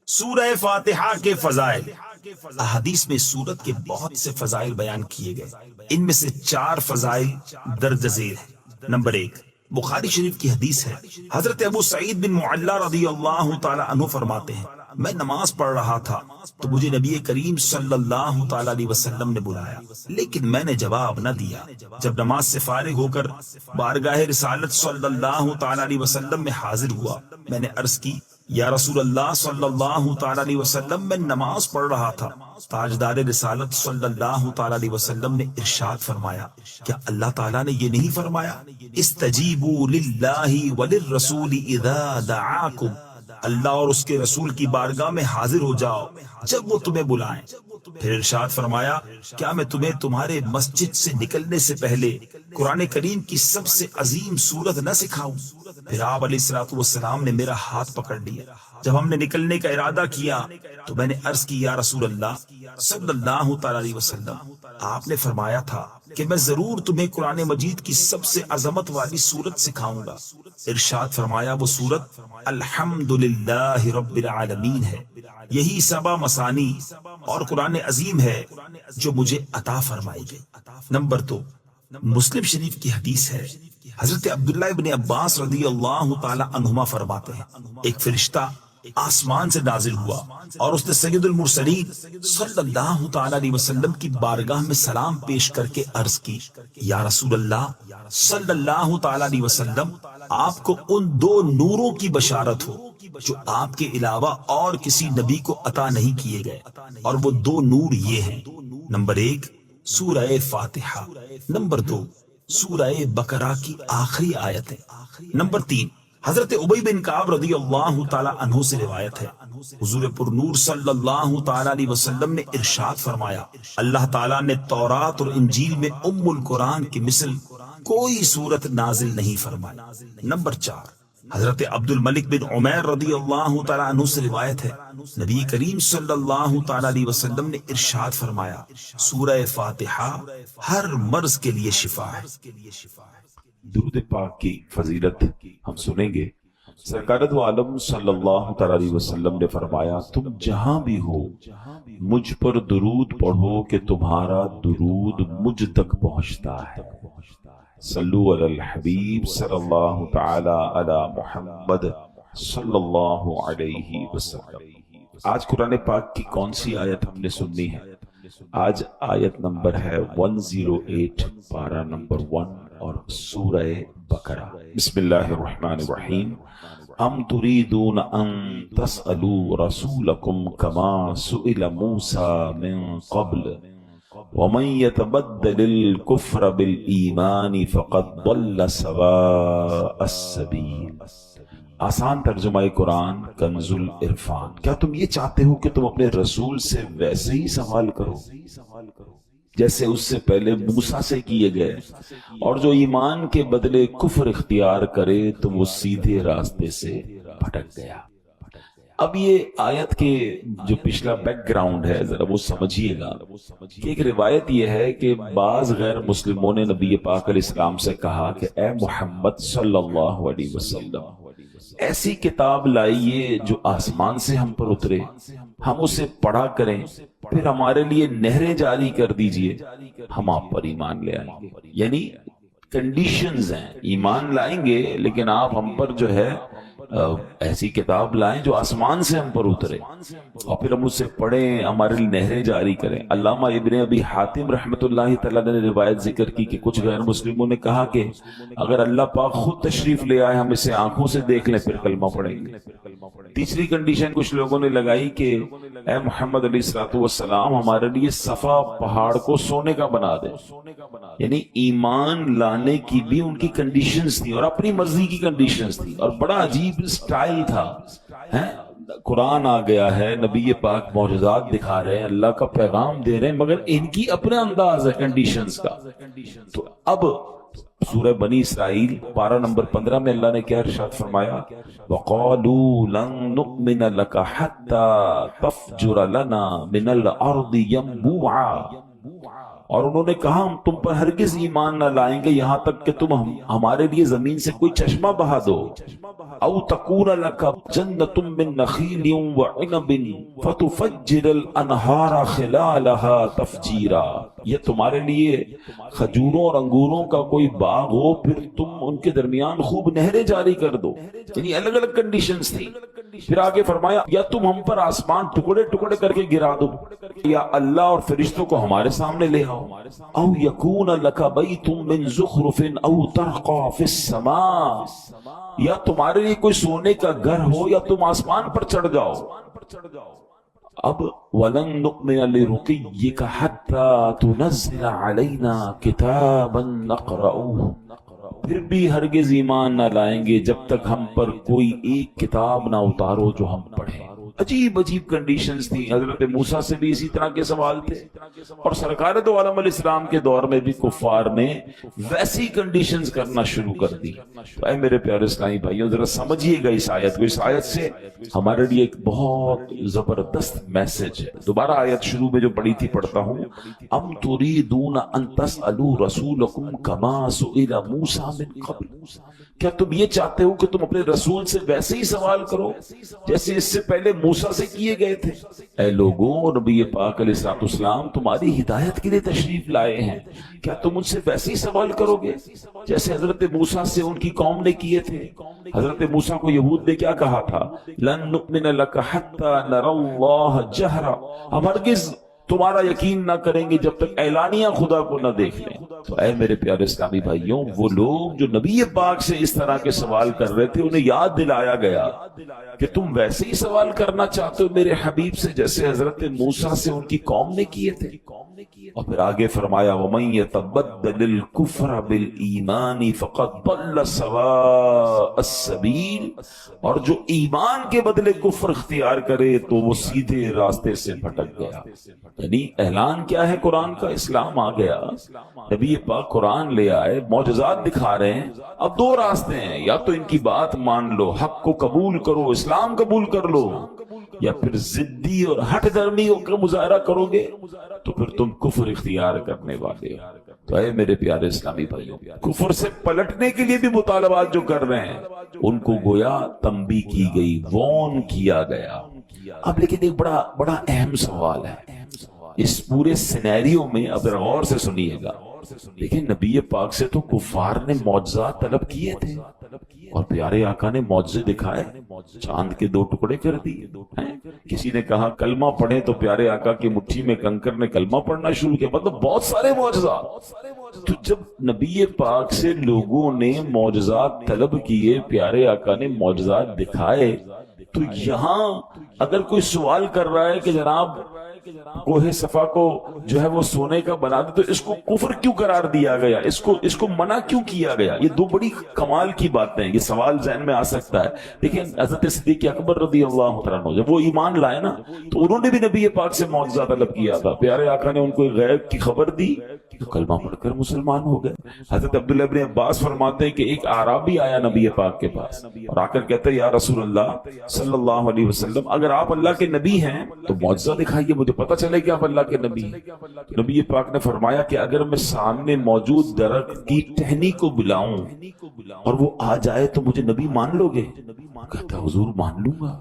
سورہ فاتحہ کے فضائل۔ احادیث میں سورت کے بہت سے فضائل بیان کیے گئے، ان میں سے 4 فضائل درج ذیل ہیں۔ نمبر 1، بخاری شریف کی حدیث ہے، حضرت ابو سعید بن معلا رضی اللہ تعالی عنہ فرماتے ہیں، میں نماز پڑھ رہا تھا تو مجھے نبی کریم صلی اللہ تعالی علیہ وسلم نے بلایا، لیکن میں نے جواب نہ دیا۔ جب نماز سے فارغ ہو کر بارگاہ رسالت صلی اللہ تعالی علیہ وسلم میں حاضر ہوا، میں نے عرض کی، یا رسول اللہ صلی اللہ تعالی علیہ وسلم، میں نماز پڑھ رہا تھا۔ تاجدار رسالت صلی اللہ تعالی علیہ وسلم نے ارشاد فرمایا، کیا اللہ تعالیٰ نے یہ نہیں فرمایا، استجیبوا للہ وللرسول اذا دعاکم، اللہ اور اس کے رسول کی بارگاہ میں حاضر ہو جاؤ جب وہ تمہیں بلائیں۔ پھر ارشاد فرمایا، کیا میں تمہیں تمہارے مسجد سے نکلنے سے پہلے قرآن کریم کی سب سے عظیم سورت نہ سکھاؤں؟ پھر آپ علیہ الصلوۃ والسلام نے میرا ہاتھ پکڑ لیا۔ جب ہم نے نکلنے کا ارادہ کیا تو میں نے عرض کی، یا رسول اللہ صلی اللہ تعالی علیہ وسلم، آپ نے فرمایا تھا کہ میں ضرور تمہیں قرآن مجید کی سب سے عظمت والی سورت سکھاؤں گا۔ ارشاد فرمایا، وہ سورت الحمدللہ رب العالمین ہے، یہی 7 مثانی اور قرآن عظیم ہے جو مجھے عطا فرمائی گئی۔ نمبر 2، مسلم شریف کی حدیث ہے، حضرت عبداللہ ابن عباس رضی اللہ تعالی عنہما فرماتے ہیں، ایک فرشتہ آسمان سے نازل ہوا اور اس نے سید المرسلین صلی اللہ تعالی علیہ وسلم کی بارگاہ میں سلام پیش کر کے عرض کی، یا رسول اللہ صلی اللہ تعالی علیہ وسلم، آپ کو ان 2 نوروں کی بشارت ہو جو آپ کے علاوہ اور کسی نبی کو عطا نہیں کیے گئے، اور وہ 2 نور یہ ہیں، نمبر 1 سورہ فاتحہ، نمبر 2 سورہ بقرہ کی آخری آیتیں، نمبر 3 حضرت ابی بن کعب رضی اللہ تعالی عنہ سے روایت ہے، حضور پر نور صلی اللہ تعالی علیہ وسلم نے ارشاد فرمایا، اللہ تعالیٰ نے تورات اور انجیل میں ام القرآن کی مثل کوئی سورت نازل نہیں فرمائی۔ نمبر 4 حضرت عبد الملک بن عمیر رضی اللہ تعالی عنہ سے روایت ہے، نبی کریم صلی اللہ تعالی علیہ وسلم نے ارشاد فرمایا، سورہ فاتحہ ہر مرض کے لیے شفا ہے۔ درود پاک کی فضیلت ہم سنیں گے۔ سرکار دو عالم صلی اللہ تعالی علیہ وسلم نے فرمایا، تم جہاں بھی ہو مجھ پر درود پڑھو کہ تمہارا درود مجھ تک پہنچتا ہے۔ صلو علی الحبیب صلی اللہ تعالی علی محمد صلی اللہ علیہ وسلم۔ آج قرآن پاک کی کون سی آیت ہم نے سننی ہے؟ آج آیت نمبر ہے 108، پارہ نمبر 1 اور سورہ بقرہ۔ بسم اللہ الرحمن الرحیم۔ ام تريدون ان تسألوا رسولكم كما سئل موسى من قبل ومن يتبدل الكفر بالإيمان فقد ضل سواء السبيل۔ آسان ترجمہ قرآن کنز العرفان۔ کیا تم یہ چاہتے ہو کہ تم اپنے رسول سے ویسے ہی سوال کرو جیسے اس سے پہلے موسیٰ سے کیے گئے، اور جو ایمان کے بدلے کفر اختیار کرے تو وہ سیدھے راستے سے بھٹک گیا۔ اب یہ آیت کے جو پچھلا بیک گراؤنڈ ہے ذرا وہ سمجھیے گا کہ ایک روایت یہ ہے کہ بعض غیر مسلموں نے نبی پاک علیہ السلام سے کہا کہ اے محمد صلی اللہ علیہ وسلم، ایسی کتاب لائیے جو آسمان سے ہم پر اترے، ہم اسے پڑھا کریں، پھر ہمارے لیے نہریں جاری کر دیجئے، ہم آپ پر ایمان لے آئیں گے۔ یعنی کنڈیشنز ہیں، ایمان لائیں گے لیکن آپ ہم پر جو ہے ایسی کتاب لائیں جو آسمان سے ہم پر اترے، اور پھر ہم اسے پڑھیں، ہمارے لیے نہریں جاری کریں۔ علامہ ابن ابی حاتم رحمۃ اللہ تعالیٰ نے روایت ذکر کی کہ کچھ غیر مسلموں نے کہا کہ اگر اللہ پاک خود تشریف لے آئے ہم اسے آنکھوں سے دیکھ لیں پھر کلمہ پڑھیں گے۔ تیسری کنڈیشن کچھ لوگوں نے لگائی کہ اے محمد علیہ الصلوۃ والسلام، ہمارے لیے صفا پہاڑ کو سونے کا بنا دے۔ یعنی ایمان لانے کی بھی ان کی کنڈیشنز تھی اور اپنی مرضی کی کنڈیشنز تھی، اور بڑا عجیب سٹائل تھا۔ قرآن آ گیا ہے، نبی پاک معجزات دکھا رہے ہیں، اللہ کا پیغام دے رہے ہیں، مگر ان کی اپنا انداز ہے کنڈیشنز کا۔ تو اب سورہ بنی اسرائیل پارہ نمبر 15 میں اللہ نے کیا ارشاد فرمایا؟ وَقَالُوا لَن نُؤْمِنَ لَكَ حَتَّى تَفْجُرَ لَنَا مِنَ الْأَرْضِ يَنبُوعًا، اور انہوں نے کہا ہم تم پر ہرگز ایمان نہ لائیں گے یہاں تک کہ تم ہمارے لیے زمین سے کوئی چشمہ بہا دو۔ او تکون لک جنۃ من نخیل وعنب فتفجر الانہار خلالها تفجیرا، یہ تمہارے لیے کھجوروں اور انگوروں کا کوئی باغ ہو، پھر تم ان کے درمیان خوب نہریں جاری کر دو. یعنی الگ الگ کنڈیشنز تھی. پھر آگے فرمایا یا تم ہم پر آسمان ٹکڑے ٹکڑے کر کے گرا دو، یا اللہ اور فرشتوں کو ہمارے سامنے لے آؤ. او یکون لک بیت من زخرف او ترقى فی السماء، یا تمہارے لیے کوئی سونے کا گھر ہو یا تم آسمان پر چڑھ جاؤ. اب وَلَن نُؤْمِنَ لِرُقِيِّكَ حَتَّى تُنَزِّلَ عَلَيْنَا كِتَابًا نَقْرَؤُهُ، پھر بھی ہرگز ایمان نہ لائیں گے جب تک ہم پر کوئی ایک کتاب نہ اتارو جو ہم پڑھیں. عجیب عجیب کنڈیشنز تھی. حضرت موسیٰ سے بھی اسی طرح کے سوال تھے، اور سرکار دو عالم علیہ السلام کے دور میں بھی کفار نے ویسی کنڈیشنز کرنا شروع کر دی. تو اے میرے پیارے اسلامی بھائیوں، ذرا سمجھیے گا اس آیت کو. اس آیت سے ہمارے لیے ایک بہت زبردست میسج ہے. دوبارہ آیت شروع میں جو پڑھی تھی پڑھتا ہوں. ام تريدون ان تسألوا رسولكم كما سئل موسیٰ من قبل، کیا تم یہ چاہتے ہو کہ تم اپنے رسول سے ویسے ہی سوال کرو جیسے اس سے پہلے موسیٰ سے کیے گئے تھے؟ اے لوگوں، نبی پاک علیہ السلام تمہاری ہدایت کے لیے تشریف لائے ہیں، کیا تم ان سے ویسے ہی سوال کرو گے جیسے حضرت موسیٰ سے ان کی قوم نے کیے تھے؟ حضرت موسیٰ کو یہود نے کیا کہا تھا؟ لن نؤمن لک حتی نری اللہ جہرا، ہم ہرگز تمہارا یقین نہ کریں گے جب تک اعلانیہ خدا کو نہ دیکھ لیں. تو اے میرے پیارے اسلامی بھائیوں، وہ لوگ جو نبی پاک سے اس طرح کے سوال کر رہے تھے انہیں یاد دلایا گیا کہ تم ویسے ہی سوال کرنا چاہتے ہو میرے حبیب سے جیسے حضرت موسیٰ سے ان کی قوم نے کیے تھے. اور پھر آگے فرمایا وَمَن يَتَبَدَّلِ الْكُفْرَ بِالْإِيمَانِ فَقَدْ ضَلَّ سَوَاءَ السَّبِيلِ، اور جو ایمان کے بدلے کفر اختیار کرے تو وہ سیدھے راستے سے بھٹک گیا. یعنی اعلان کیا ہے قرآن کا؟ اسلام آ گیا، نبی پاک قرآن لے آئے، معجزات دکھا رہے ہیں. اب دو راستے ہیں، یا تو ان کی بات مان لو، حق کو قبول کرو، اسلام قبول کر لو، یا پھر ضدی اور ہٹ درمی کا مظاہرہ کرو گے تو پھر تم کفر اختیار کرنے والے ہو. تو اے میرے پیارے اسلامی بھائیوں، کفر سے پلٹنے کے لیے بھی مطالبات جو کر رہے ہیں ان کو گویا تنبیہ کی گئی، وارن کیا گیا. اب لیکن ایک بڑا اہم سوال ہے اس پورے سینیریو میں، اب غور سے سنیے گا. لیکن نبی پاک سے تو کفار نے معجزات طلب کیے تھے اور پیارے آقا نے معجزے دکھائے، چاند کے 2 ٹکڑے کر دیے. کسی نے کہا کلمہ پڑھیں تو پیارے آقا کی مٹھی میں کنکر نے کلمہ پڑھنا شروع کیا. مطلب بہت سارے معجزات. تو جب نبی پاک سے لوگوں نے معجزات طلب کیے، پیارے آقا نے معجزات دکھائے، تو یہاں اگر کوئی سوال کر رہا ہے کہ جناب کوہ صفا کو جو ہے وہ سونے کا بنا دے، تو اس کو کفر کیوں قرار دیا گیا؟ اس کو منع کیوں کیا گیا؟ یہ 2 بڑی کمال کی باتیں ہیں. یہ سوال ذہن میں آ سکتا ہے. لیکن حضرت صدیق اکبر رضی اللہ عنہ جب وہ ایمان لائے نا تو انہوں نے بھی نبی پاک سے معجزہ طلب کیا تھا. پیارے آقا نے ان کو غیب کی خبر دی تو کلمہ پڑھ کر مسلمان ہو گئے. حضرت عبداللہ ابن عباس فرماتے ہیں کہ ایک اعرابی آیا نبی پاک کے پاس اور آ کر کہتے ہیں یا رسول اللہ صلی اللہ علیہ وسلم، اگر آپ اللہ کے نبی ہیں تو معجزہ دکھائیے، مجھے پتہ چلے کہ آپ اللہ کے نبی ہیں. نبی پاک نے فرمایا کہ اگر میں سامنے موجود درخت کی ٹہنی کو بلاؤں اور وہ آ جائے تو مجھے نبی مان لو گے؟ کہتا حضور مان لوں گا.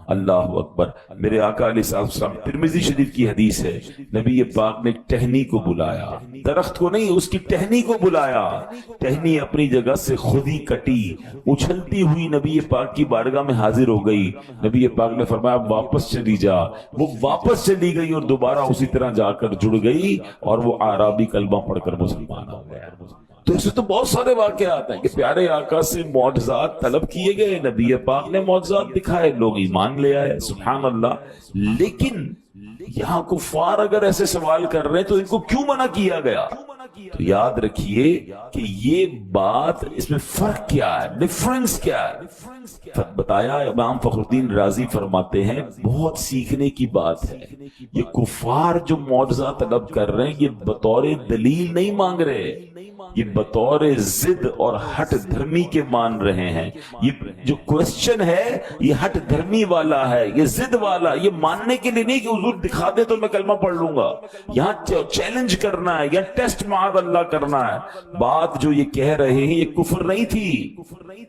اللہ اکبر. میرے آقا علیہ السلام، ترمذی شریف کی حدیث ہے، نبی پاک نے ٹہنی کو بلایا، درخت کو نہیں، اس کی ٹہنی کو بلایا. ٹہنی اپنی جگہ سے خود ہی کٹی، اچھلتی ہوئی نبی پاک کی بارگاہ میں حاضر ہو گئی. نبی پاک نے فرمایا واپس چلی جا. وہ واپس چلی گئی اور دوبارہ اسی طرح جا کر جڑ گئی اور وہ اعرابی کلمہ پڑھ کر مسلمان ہو گیا. تو اس میں تو بہت سارے واقعات ہیں کہ پیارے آقا سے معجزات طلب کیے گئے، نبی پاک نے معجزات دکھائے، لوگ ایمان لے آئے. سبحان اللہ. لیکن یہاں کفار اگر ایسے سوال کر رہے ہیں تو ان کو کیوں منع کیا گیا؟ تو یاد رکھیے کہ یہ بات، اس میں فرق کیا ہے، ڈفرنس کیا ہے، بتایا. امام فخر الدین رازی فرماتے ہیں بہت سیکھنے کی بات ہے. یہ کفار جو معجزہ طلب کر رہے ہیں یہ بطور دلیل نہیں مانگ رہے، یہ بطور ضد اور ہٹ دھرمی کے مان رہے ہیں. یہ جو کوشچن ہے یہ ہٹ دھرمی والا ہے, یہ ضد والا, یہ ماننے کے لیے نہیں کہ حضور دکھا دے تو میں کلمہ پڑھ لوں گا. یہاں چیلنج کرنا ہے یا ٹیسٹ معاذ اللہ کرنا ہے. بات جو یہ کہہ رہے ہیں یہ کفر نہیں تھی,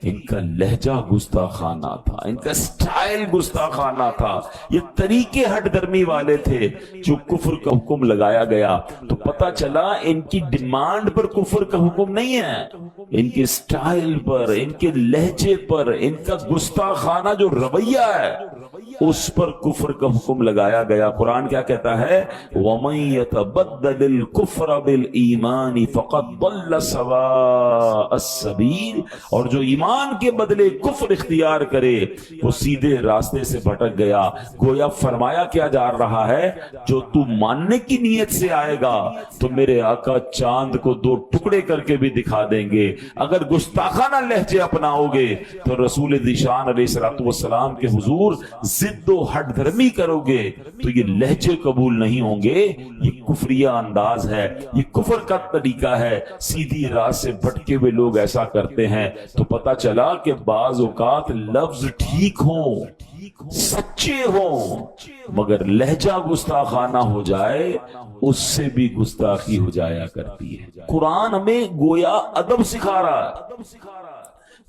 ان کا لہجہ گستاخانہ تھا, ان کا سٹائل گستاخانہ تھا, یہ طریقے ہٹ درمی والے تھے جو کفر کا حکم لگایا گیا. تو پتہ چلا ان کی ڈیمانڈ پر کفر کا حکم نہیں ہے, ان کے سٹائل پر, ان کے لہجے پر, ان کا گستاخانہ جو رویہ ہے اس پر کفر کا حکم لگایا گیا. قرآن کیا کہتا ہے؟ وَمَن يَتَبَدَّلِ الْكُفْرَ بِالْإِيمَانِ فَقَدْ ضَلَّ سَوَاءَ السَّبِيلِ, اور جو ایمان کے بدلے کفر اختیار کرے وہ سیدھے راستے سے بھٹک گیا. گویا فرمایا کیا جا رہا ہے, جو تو ماننے کی نیت سے آئے گا تو میرے آقا چاند کو دو ٹکڑے کر کے بھی دکھا دیں گے. اگر گستاخانہ لہجے اپناؤ گے تو رسول ذیشان علیہ السلام کے حضور ضد و ہٹ دھرمی کرو گے تو یہ لہجے قبول نہیں ہوں گے. یہ کفریہ انداز ہے, یہ کفر کا طریقہ ہے. سیدھی راہ سے بھٹکے ہوئے لوگ ایسا کرتے ہیں. تو پتہ چلا کہ بعض اوقات لفظ ٹھیک ہوں, سچے ہوں, مگر لہجہ گستاخانہ ہو جائے اس سے بھی گستاخی ہو جایا کرتی ہے. قرآن ہمیں گویا ادب سکھا رہا ہے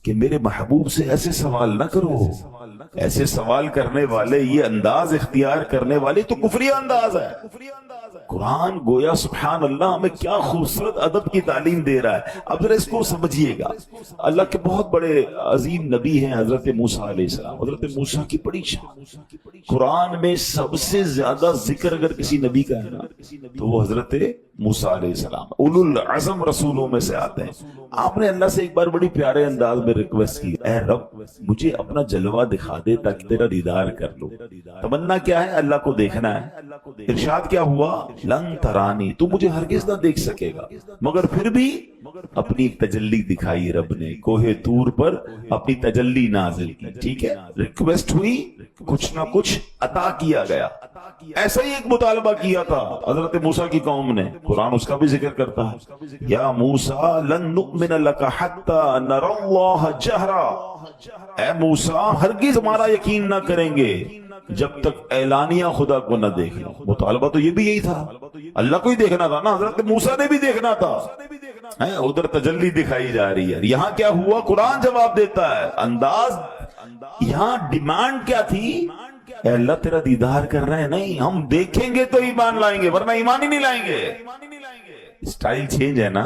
کہ میرے محبوب سے ایسے سوال نہ کرو. ایسے سوال کرنے والے, یہ انداز اختیار کرنے والے تو کفریہ انداز ہے. قرآن گویا سبحان اللہ ہمیں کیا خوبصورت ادب کی تعلیم دے رہا ہے. اب ذرا اس کو سمجھیے گا. اللہ کے بہت بڑے عظیم نبی ہیں حضرت موسیٰ علیہ السلام. حضرت موسیٰ کی بڑی شان. قرآن میں سب سے زیادہ ذکر اگر کسی نبی کا ہے نا تو وہ حضرت موسیٰ علیہ السلام اولو العزم رسولوں میں سے آتے ہیں. آپ نے اللہ سے ایک بار بڑی پیارے انداز میں ریکویسٹ کی, اے رب مجھے اپنا جلوہ دکھا دے تاکہ تیرا دیدار کر لو. تمنا کیا ہے؟ اللہ کو دیکھنا ہے. ارشاد کیا ہوا؟ لن ترانی, تو مجھے ہرگز نہ دیکھ سکے گا. مگر پھر بھی اپنی ایک تجلی دکھائی رب نے, کوہ طور پر اپنی تجلی نازل کی. ٹھیک ہے, ریکویسٹ ہوئی, کچھ نہ کچھ عطا کیا گیا. ایسا ہی ایک مطالبہ کیا تھا حضرت موسیٰ کی قوم نے. قرآن اس کا بھی ذکر کرتا ہے, یا موسیٰ لن نؤمن لک حتی نر اللہ جہرا, اے موسیٰ ہرگز ہمارا یقین نہ کریں گے جب تک اعلانیہ خدا کو نہ دیکھ لیں. مطالبہ تو یہ بھی یہی تھا, اللہ کو ہی دیکھنا تھا نا, حضرت موسیٰ نے بھی دیکھنا تھا. ادھر تجلی دکھائی جا رہی ہے. یہاں کیا ہوا؟ قرآن جواب دیتا ہے. انداز یہاں ڈیمانڈ کیا تھی؟ اے اللہ تیرا دیدار کر رہے ہیں, نہیں ہم دیکھیں گے تو ایمان لائیں گے ورنہ ایمان ہی نہیں لائیں گے. اسٹائل چینج ہے نا,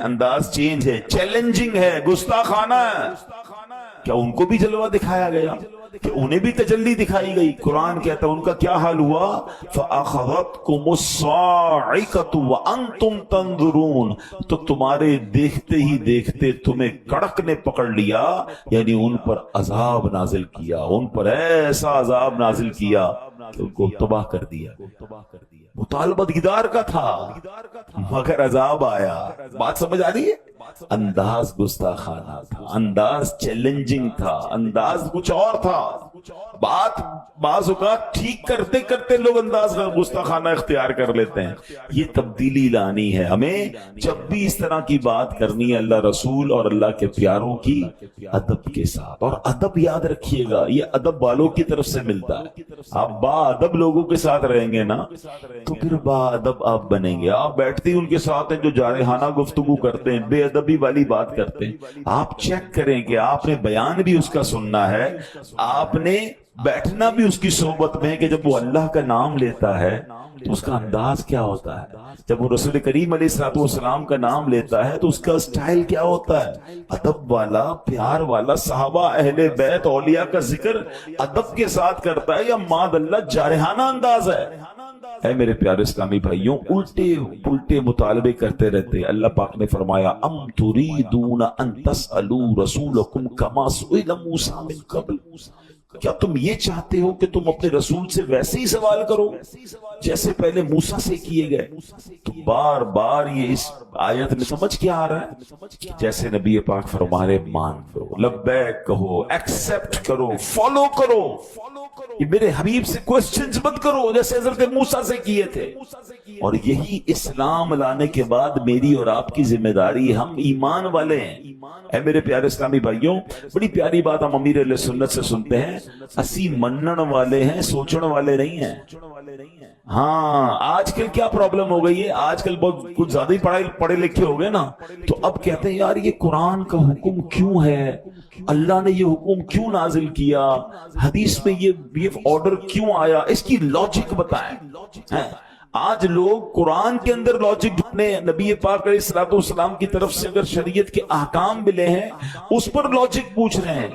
انداز چینج ہے, چیلنجنگ ہے, گستاخانہ ہے. کیا ان کو بھی جلوہ دکھایا گیا کہ انہیں بھی تجلی دکھائی گئی؟ قرآن کہتا ہے ان کا کیا حال ہوا؟ فَأَخَذَتْكُمُ الصَّاعِقَةُ وَأَنْتُمْ تَنْظُرُونَ, تو تمہارے دیکھتے ہی دیکھتے تمہیں کڑک نے پکڑ لیا, یعنی ان پر عذاب نازل کیا, ان پر ایسا عذاب نازل کیا کہ ان کو تباہ کر دیا. مطالبہ دیدار کا تھا مگر عذاب آیا. بات سمجھ آ رہی ہے؟ انداز گستاخانہ تھا, انداز چیلنجنگ تھا, انداز کچھ اور تھا. بات بعض اوقات ٹھیک کرتے کرتے لوگ انداز کا گستاخانہ اختیار کر لیتے ہیں. یہ تبدیلی لانی ہے ہمیں. جب بھی اس طرح کی بات کرنی ہے اللہ رسول اور اللہ کے پیاروں کی ادب کے ساتھ. اور ادب یاد رکھیے گا یہ ادب والوں کی طرف سے ملتا ہے. آپ با ادب لوگوں کے ساتھ رہیں گے نا تو پھر با ادب آپ بنیں گے. آپ بیٹھتے ہی ان کے ساتھ ہیں جو جارحانہ گفتگو کرتے ہیں, بے ادبی والی بات کرتے ہیں. آپ چیک کریں کہ آپ نے بیان بھی اس کا سننا ہے, آپ نے بیٹھنا بھی اس کی صحبت میں, کہ جب وہ اللہ کا نام لیتا ہے تو اس کا انداز کیا ہوتا ہے, جب وہ رسول کریم علیہ السلام کا نام لیتا ہے تو اس کا سٹائل کیا ہوتا ہے, ادب والا, پیار والا. صحابہ اہل بیت اولیاء کا ذکر ادب کے ساتھ کرتا ہے یا ماد اللہ جارحانہ انداز ہے؟ اے میرے پیارے اسلامی بھائیوں, الٹے پلٹے مطالبے کرتے رہتے. اللہ پاک نے فرمایا ام تريدون ان تسألوا رسولكم كما سئل موسى من قبل, کیا تم یہ چاہتے ہو کہ تم اپنے رسول سے ویسے ہی سوال کرو جیسے پہلے موسیٰ سے کیے گئے؟ تو بار بار یہ اس آیت میں سمجھ کیا آ رہا ہے؟ جیسے نبی پاک فرما رہے مان لو, لبیک کہو, ایکسپٹ کرو, فالو کرو. یہ میرے حبیب سے کوسچنز مت کرو جیسے حضرت موسیٰ سے کیے تھے. اور یہی اسلام لانے کے بعد میری اور آپ کی ذمہ داری, ہم ایمان والے ہیں. اے میرے پیارے اسلامی بھائیوں, بڑی پیاری بات ہم امیر اہل سنت سے سنتے ہیں, اسی منن والے ہیں, سوچن والے نہیں ہیں. ہاں آج کل کیا پرابلم ہو گئی ہے, آج کل بہت کچھ زیادہ ہی پڑھے لکھے ہو گئے نا, تو اب کہتے ہیں یار یہ قرآن کا حکم کیوں ہے, اللہ نے یہ حکم کیوں نازل کیا, حدیث میں یہ آرڈر کیوں آیا, اس کی لاجک بتائیں. آج لوگ قرآن کے اندر لاجک ڈھونڈنے, نبی پاک علیہ الصلوۃ والسلام کی طرف سے اگر شریعت کے احکام ملے ہیں اس پر لاجک پوچھ رہے ہیں.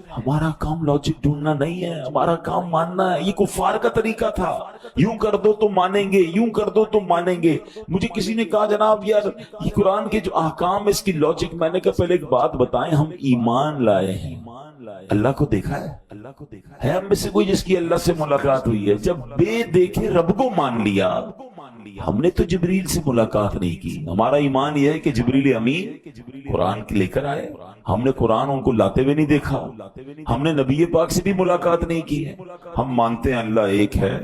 ہمارا کام لاجک ڈھونڈنا نہیں ہے, ہمارا کام ماننا ہے. یہ کفار کا طریقہ تھا, یوں کر دو تو مانیں گے, یوں کر دو تو مانیں گے. مجھے کسی نے کہا جناب یار یہ قرآن کے جو احکام اس کی لاجک, میں نے کہا پہلے ایک بات بتائیں, ہم ایمان لائے ہیں, اللہ کو دیکھا ہے ہم میں سے کوئی جس کی اللہ سے ملاقات ہوئی ہے؟ جب بے دیکھے رب کو مان لیا. ہم نے تو جبریل سے ملاقات نہیں کی. ہمارا ایمان یہ ہے کہ جبریل امین قرآن لے کر آئے, ہم نے قرآن ان کو لاتے ہوئے نہیں دیکھا, ہم نے نبی پاک سے بھی ملاقات نہیں کی ہے. ہم مانتے ہیں اللہ ایک ہے,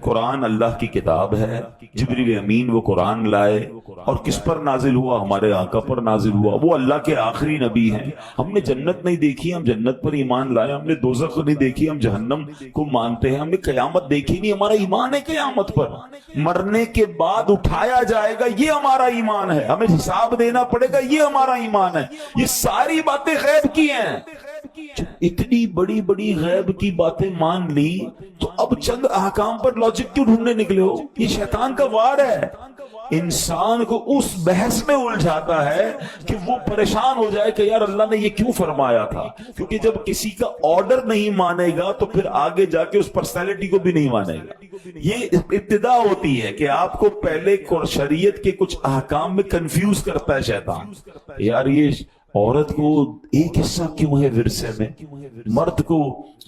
قرآن اللہ کی کتاب ہے, جبریل امین وہ قرآن لائے, اور کس پر نازل ہوا؟ ہمارے آقا پر نازل ہوا, وہ اللہ کے آخری نبی ہیں. ہم نے جنت نہیں دیکھی, ہم جنت پر ایمان لائے. ہم نے دوزخ نہیں دیکھی, ہم جہنم کو مانتے ہیں. ہم نے قیامت دیکھی نہیں, ہمارا ایمان ہے قیامت پر, مرنے کے بعد اٹھایا جائے گا, یہ ہمارا ایمان ہے. ہمیں حساب دینا پڑے گا, یہ ہمارا ایمان ہے. یہ ساری باتیں غیب کی ہیں. اتنی بڑی بڑی غیب کی باتیں مان لی تو اب چند احکام پر لاجک کیوں ڈھونڈنے نکلے ہو؟ یہ شیطان کا وار ہے, انسان کو اس بحث میں الجھاتا ہے کہ وہ پریشان ہو جائے کہ یار اللہ نے یہ کیوں فرمایا تھا. کیونکہ جب کسی کا آرڈر نہیں مانے گا تو پھر آگے جا کے اس پرسنالٹی کو بھی نہیں مانے گا. یہ ابتدا ہوتی ہے کہ آپ کو پہلے شریعت کے کچھ احکام میں کنفیوز کرتا ہے شیطان. یار یہ عورت کو ایک حصہ کیوں ہے ورثے میں, مرد کو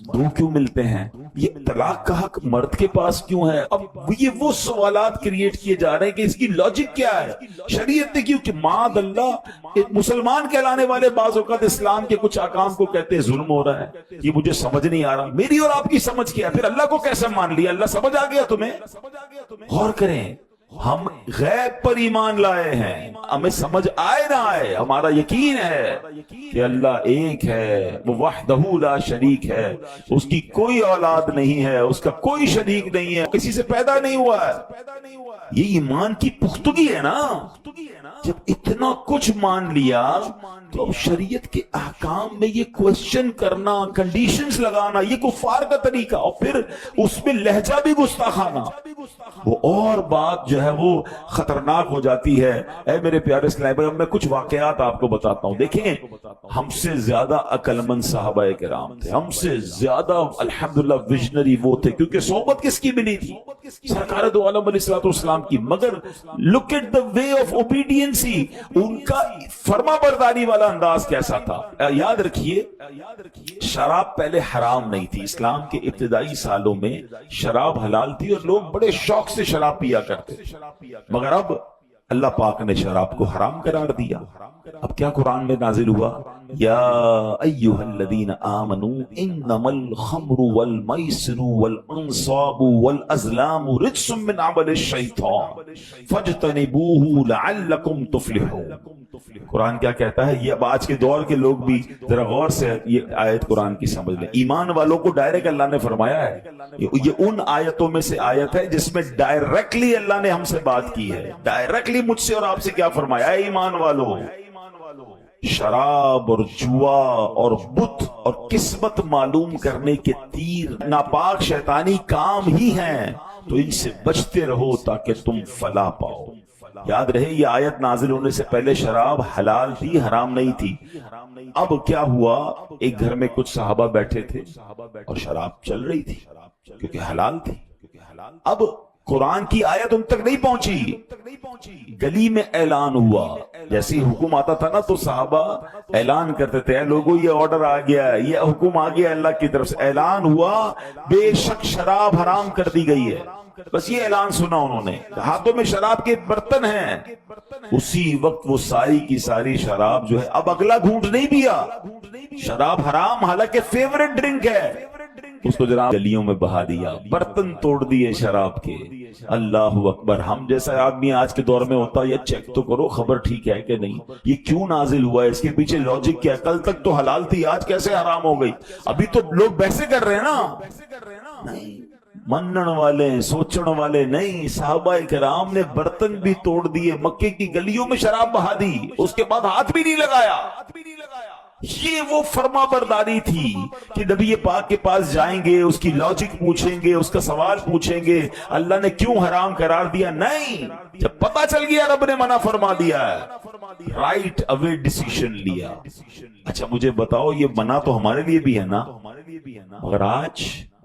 دو کیوں ملتے ہیں, یہ طلاق کا حق مرد کے پاس کیوں ہے؟ اب یہ وہ سوالات کریٹ کیے جا رہے ہیں کہ اس کی لاجک کیا ہے, شریعت نے کیوں, کہ معاذ اللہ مسلمان کہلانے والے بعض اوقات اسلام کے کچھ احکام کو کہتے ہیں ظلم ہو رہا ہے, یہ مجھے سمجھ نہیں آ رہا. میری اور آپ کی سمجھ کیا ہے؟ پھر اللہ کو کیسے مان لیا؟ اللہ سمجھ آ گیا تمہیں؟ غور کریں, ہم غیب پر ایمان لائے ہیں, ہمیں سمجھ آئے نہ آئے, ہمارا یقین ہے کہ اللہ ایک ہے, وہ وحدہ لا شریک ہے, اس کی کوئی اولاد نہیں ہے, اس کا کوئی شریک نہیں ہے, کسی سے پیدا نہیں ہوا ہے. یہ ایمان کی پختگی ہے نا. جب اتنا کچھ مان لیا تو اب شریعت کے احکام میں یہ کوشچن کرنا, کنڈیشنز لگانا, یہ کفار کا طریقہ, اور پھر اس میں لہجہ بھی گستاخانہ, وہ اور بات جو ہے وہ خطرناک ہو جاتی ہے. اے میرے پیارے اسلام بھائی, میں کچھ واقعات آپ کو بتاتا ہوں. دیکھیں, ہم سے زیادہ عقل مند صحابہ کرام تھے, ہم سے زیادہ الحمدللہ ویژنری وہ تھے, کیونکہ صحبت کس کی ملی تھی؟ سرکار دو عالم علیہ الصلوۃ والسلام کی. مگر look at the way of obedience, ان کا فرما برداری والا انداز کیسا تھا. یاد رکھیے, شراب پہلے حرام نہیں تھی. اسلام کے ابتدائی سالوں میں شراب حلال تھی اور لوگ بڑے شوق سے شراب پیا کرتے, مگر اب اللہ پاک نے شراب کو حرام قرار دیا. اب کیا قرآن میں نازل ہوا؟ یا ایھا الذین آمنوا انما الخمر والمیسر والانصاب والازلام رجس من عمل الشیطان فاجتنبوہ لعلکم تفلحون. قرآن کیا کہتا ہے؟ یہ اب آج کے دور کے لوگ بھی ذرا غور سے یہ آیت قرآن کی سمجھ لیں. ایمان والوں کو ڈائریکٹ اللہ نے فرمایا ہے, یہ ان آیتوں میں سے آیت ہے جس میں ڈائریکٹلی اللہ نے ہم سے بات کی ہے. ڈائریکٹلی مجھ سے اور آپ سے کیا فرمایا؟ اے ایمان والو, شراب اور جوا اور بت اور قسمت معلوم کرنے کے تیر ناپاک شیطانی کام ہی ہیں, تو ان سے بچتے رہو تاکہ تم فلاح پاؤ. یاد رہے, یہ آیت نازل ہونے سے پہلے شراب حلال تھی, حرام نہیں تھی. اب کیا ہوا, ایک گھر میں کچھ صحابہ بیٹھے تھے اور شراب چل رہی تھی کیونکہ حلال تھی. اب قرآن کی آیت ان تک نہیں پہنچی, گلی میں اعلان ہوا. جیسے حکم آتا تھا نا تو صحابہ اعلان کرتے تھے, اے لوگوں یہ آرڈر آ گیا, یہ حکم آ گیا اللہ کی طرف سے. اعلان ہوا بے شک شراب حرام کر دی گئی ہے. بس یہ اعلان سنا انہوں نے, ہاتھوں میں شراب کے برتن ہیں. اسی وقت وہ ساری کی ساری شراب جو ہے, اب اگلا گھونٹ نہیں پیا. شراب حرام حالانکہ فیورٹ ڈرنک ہے, اس کو جناب گلیوں میں بہا دیا، برتن توڑ دیے شراب کے۔ اللہ اکبر۔ ہم جیسا آدمی آج کے دور میں ہوتا ہے، یہ چیک تو کرو خبر ٹھیک ہے کہ نہیں، یہ کیوں نازل ہوا ہے، اس کے پیچھے لاجک کیا ہے، کل تک تو حلال تھی آج کیسے حرام ہو گئی؟ ابھی تو لوگ بحثیں کر رہے ہیں نا۔ نہیں، منن والے سوچن والے نہیں، صحابہ کرام نے برتن بھی توڑ دیے، مکے کی گلیوں میں شراب بہا دی، اس کے بعد ہاتھ بھی نہیں لگایا۔ یہ وہ فرما برداری تھی کہ نبی پاک کے پاس جائیں گے، اس کی لاجک پوچھیں گے، اس کا سوال پوچھیں گے، اللہ نے کیوں حرام قرار دیا؟ نہیں، جب پتا چل گیا رب نے منع فرما دیا ہے، رائٹ اوے ڈیسیشن لیا۔ اچھا مجھے بتاؤ، یہ منع تو ہمارے لیے بھی ہے نا، مگر آج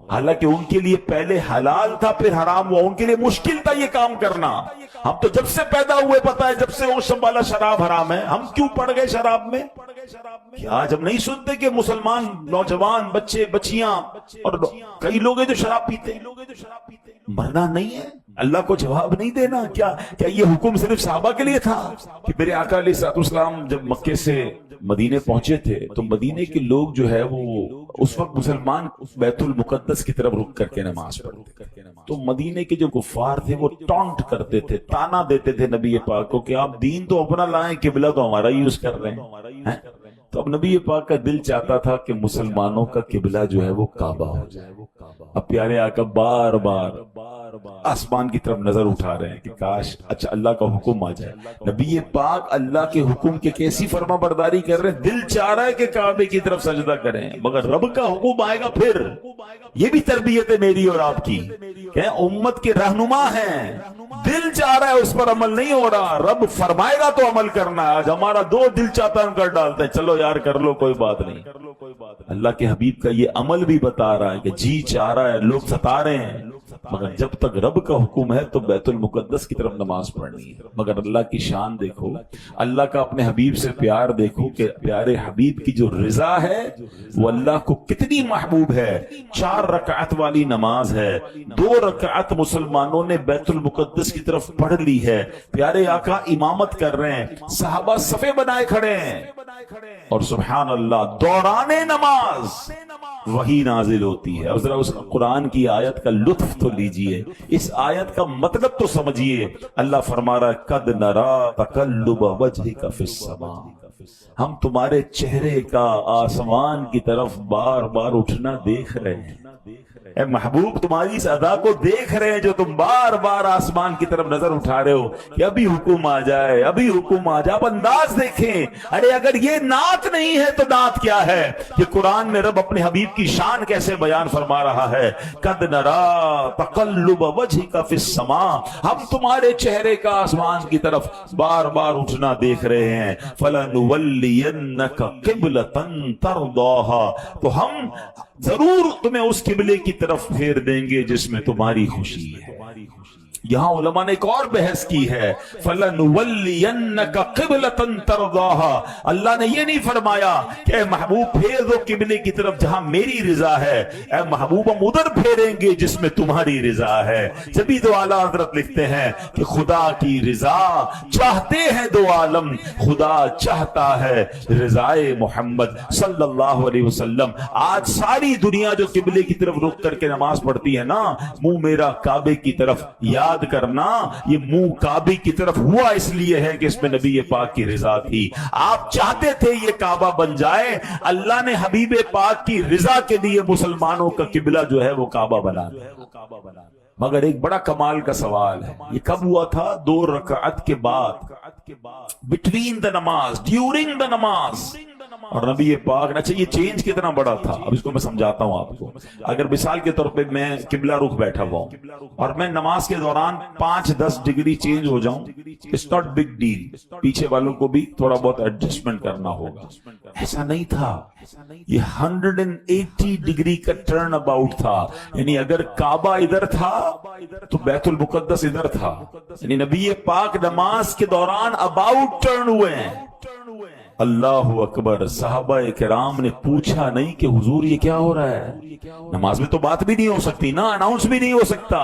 حالانکہ ان کے لیے پہلے حلال تھا پھر حرام ہوا، ان کے لیے مشکل تھا یہ کام کرنا۔ ہم تو جب سے پیدا ہوئے پتا ہے، جب سے ہوش سنبھالا شراب حرام ہے، ہم کیوں پڑ گئے شراب میں؟ آج ہم نہیں سنتے کہ مسلمان نوجوان بچے بچیاں اور کئی لوگ ہیں جو شراب پیتے ہیں؟ مرنا نہیں ہے، اللہ کو جواب نہیں دینا۔ کیا یہ حکم صرف صحابہ کے لیے تھا کہ میرے آقا علیہ الصلوۃ والسلام جب مکے سے مدینے پہنچے تھے تو مدینے کے لوگ جو ہے وہ اس وقت مسلمان بیت المقدس کی طرف رک کر کے نماز پڑھتے تھے، تو مدینے کے جو کفار تھے وہ ٹانٹ کرتے تھے، تانا دیتے تھے نبی پاک کو کہ آپ دین تو اپنا لائیں، قبلہ تو ہمارا یوز کر رہے ہیں۔ تو اب نبی پاک کا دل چاہتا تھا کہ مسلمانوں کا قبلہ جو ہے وہ کعبہ ہو جائے۔ اب پیارے آقا بار بار آسمان کی طرف نظر اٹھا رہے ہیں کہ کاش اچھا اللہ کا حکم آ جائے۔ نبی پاک اللہ کے حکم کے کیسی فرما برداری کر رہے ہیں، دل چاہ رہا ہے کہ کعبے کی طرف سجدہ کریں، مگر رب کا حکم آئے گا پھر۔ یہ بھی تربیت ہے میری اور آپ کی کہ امت کے رہنما ہیں، دل چاہ رہا ہے اس پر عمل نہیں ہو رہا، رب فرمائے گا تو عمل کرنا ہے۔ آج ہمارا دو دل چاہتا ہے ہم کر ڈالتے ہیں، چلو یار کر لو کوئی بات نہیں۔ اللہ کے حبیب کا یہ عمل بھی بتا رہا ہے کہ جی چاہ رہا ہے، لوگ ستا رہے ہیں، مگر جب تک رب کا حکم ہے تو بیت المقدس کی طرف نماز پڑھنی ہے۔ مگر اللہ کی شان دیکھو، اللہ کا اپنے حبیب سے پیار دیکھو کہ پیارے حبیب کی جو رضا ہے وہ اللہ کو کتنی محبوب ہے۔ 4 رکعت والی نماز ہے، 2 رکعت مسلمانوں نے بیت المقدس کی طرف پڑھ لی ہے، پیارے آقا امامت کر رہے ہیں، صحابہ صفے بنائے کھڑے ہیں، اور سبحان اللہ دوران نماز وہی نازل ہوتی ہے۔ اور ذرا اس قرآن کی آیت کا لطف تو لیجئے، اس آیت کا مطلب تو سمجھیے۔ اللہ فرما رہا ہے قد نرا تقلب وجہک فی السماء، ہم تمہارے چہرے کا آسمان کی طرف بار بار اٹھنا دیکھ رہے ہیں۔ اے محبوب تمہاری اس ادا کو دیکھ رہے ہیں جو تم بار بار آسمان کی طرف نظر اٹھا رہے ہو کہ ابھی حکم آ جائے، ابھی حکم آ جائے۔ آپ انداز دیکھیں، ارے اگر یہ نعت نہیں ہے تو نعت کیا ہے؟ کہ قرآن میں رب اپنے حبیب کی شان کیسے بیان فرما رہا ہے۔ قد نرا تقلب وجہک فی السماء، ہم تمہارے چہرے کا آسمان کی طرف بار بار اٹھنا دیکھ رہے ہیں۔ فلنولینک قبلۃ ترضاها، تو ہم ضرور تمہیں اس قبلے کی طرف پھیر دیں گے جس میں تمہاری خوشی ہے۔ یہاں علماء نے ایک اور بحث کی ہے، فَلَنُوَلِّيَنَّكَ قِبْلَةً تَرْضَاهَا، اللہ نے یہ نہیں فرمایا کہ اے محبوب پھیر دو قبلے کی طرف جہاں میری رضا ہے، اے محبوب ہم ادھر پھیریں گے جس میں تمہاری رضا ہے۔ جبھی دو اعلیٰ حضرت لکھتے ہیں کہ خدا کی رضا چاہتے ہیں دو عالم، خدا چاہتا ہے رضائے محمد صلی اللہ علیہ وسلم۔ آج ساری دنیا جو قبلے کی طرف رخ کر کے نماز پڑھتی ہے نا، منہ میرا کعبے کی طرف، یاد کرنا یہ منہ کعبے کی طرف ہوا اس لیے ہے کہ اس میں نبی پاک کی رضا تھی۔ آپ چاہتے تھے یہ کعبہ بن جائے، اللہ نے حبیب پاک کی رضا کے لیے مسلمانوں کا قبلہ جو ہے وہ کعبہ بنا دیا۔ مگر ایک بڑا کمال کا سوال ہے، یہ کب ہوا تھا؟ 2 رکعت کے بعد، بٹوین دا نماز، ڈیورنگ دا نماز۔ اور نبی پاک نے، اچھا یہ چینج کتنا بڑا تھا، اب اس کو میں سمجھاتا ہوں آپ کو۔ اگر مثال کے طور پہ میں قبلہ رخ بیٹھا ہوا ہوں اور میں نماز کے دوران 5-10 ڈگری چینج ہو جاؤں، اٹس ناٹ بگ ڈیل، پیچھے والوں کو بھی تھوڑا بہت ایڈجسٹمنٹ کرنا ہوگا۔ ایسا نہیں تھا، یہ 180 ڈگری کا ٹرن اباؤٹ تھا، یعنی اگر کعبہ ادھر تھا تو بیت المقدس ادھر تھا، یعنی نبی پاک نماز کے دوران اباؤٹ ٹرن ہوئے ہیں۔ اللہ اکبر۔ صحابہ کرام نے پوچھا نہیں کہ حضور یہ کیا ہو رہا ہے؟ نماز میں تو بات بھی نہیں ہو سکتی نا، اناؤنس بھی نہیں ہو سکتا۔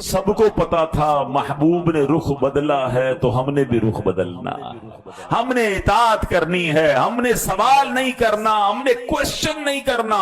سب کو پتا تھا محبوب نے رخ بدلا ہے تو ہم نے بھی رخ بدلنا، ہم نے اطاعت کرنی ہے، ہم نے سوال نہیں کرنا، ہم نے کوشچن نہیں کرنا۔